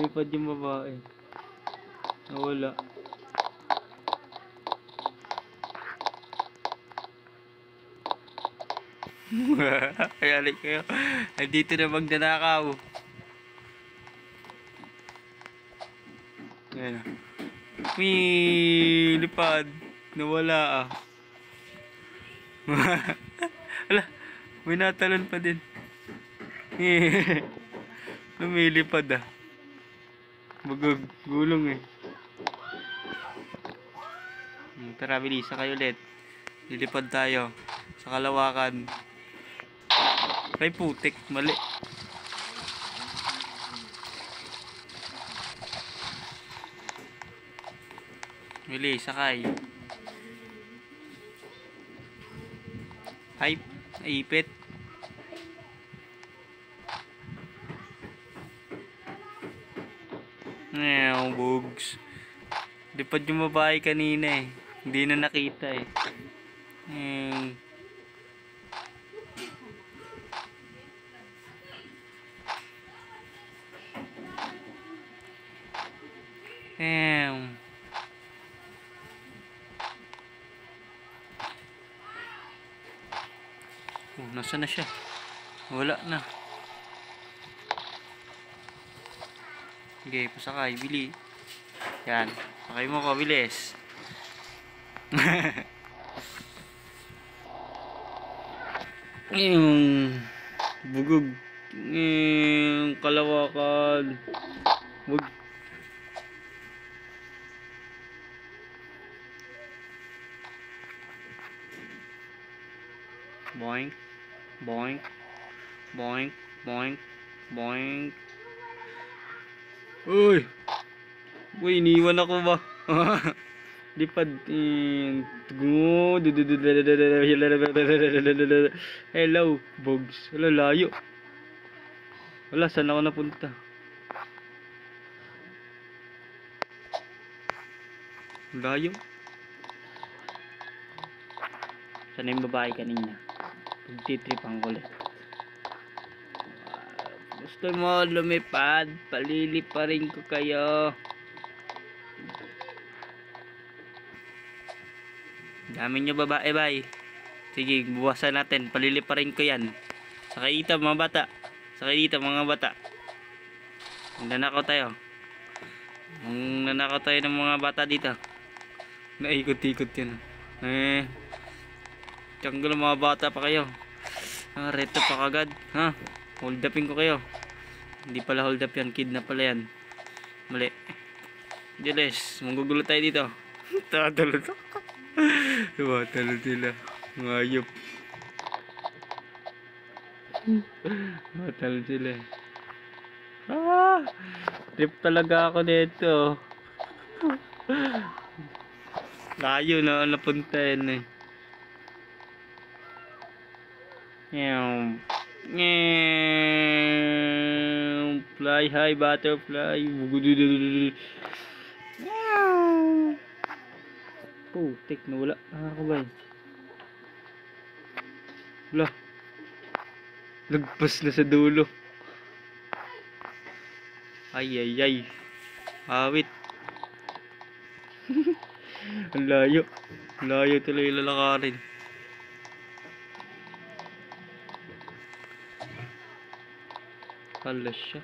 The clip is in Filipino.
Lumipad yung babae. Nawala. Ayari kayo. Andito na magnanakaw. Ayan. Lipad. Nawala ah. Ala, may natalon pa din. Lumilipad ah. Magugulong eh. Tara, bilis. Sakay ulit. Lilipad tayo. Sa kalawakan. Ay, putik. Mali. Bilis, sakay. Hype. Ipit. Ngayon, bugs. Lipad yung babae kanina eh. Hindi na nakita eh. Nasaan na siya? Wala na. Okay, pasakay. Bili. Yan. Sakay mo ko. Bilis. Yung bugog. Yung kalawakan. Wag. Boink. Boink. Boink. Boink. Boink. Uy! Uy, iniwan ako ba? Lipad. Hello, bugs. Wala, layo. Wala, saan ako napunta? Layo. Saan yung babae kanina? Pagtitripan ko ulit. Gusto mo lumipad? Paliliparin ko kayo. Dami nyo babae, bay. Sige, buwasan natin. Paliliparin ko yan. Sakay dito mga bata. Sakay dito mga bata. Nanakaw tayo. Nanakaw tayo ng mga bata dito. Naikot-ikot yun. Tiyanggal mga bata pa kayo. Reto pa kagad. Ha? Hold upin ko kayo. Hindi pala hold up yan. Kidnap pala yan. Mali. Jules, magugulo tayo dito. Tatalon. Tumatalon sila. Ngayop. Tumatalon sila. Trip talaga ako dito. Layo na napunta yan eh. Fly high butterfly. Putik na wala. Ako ba yun? Wala. Lagpas na sa dulo. Ay ay ay. Awit. Ang layo. Layo tuloy lalakarin. Halos siya.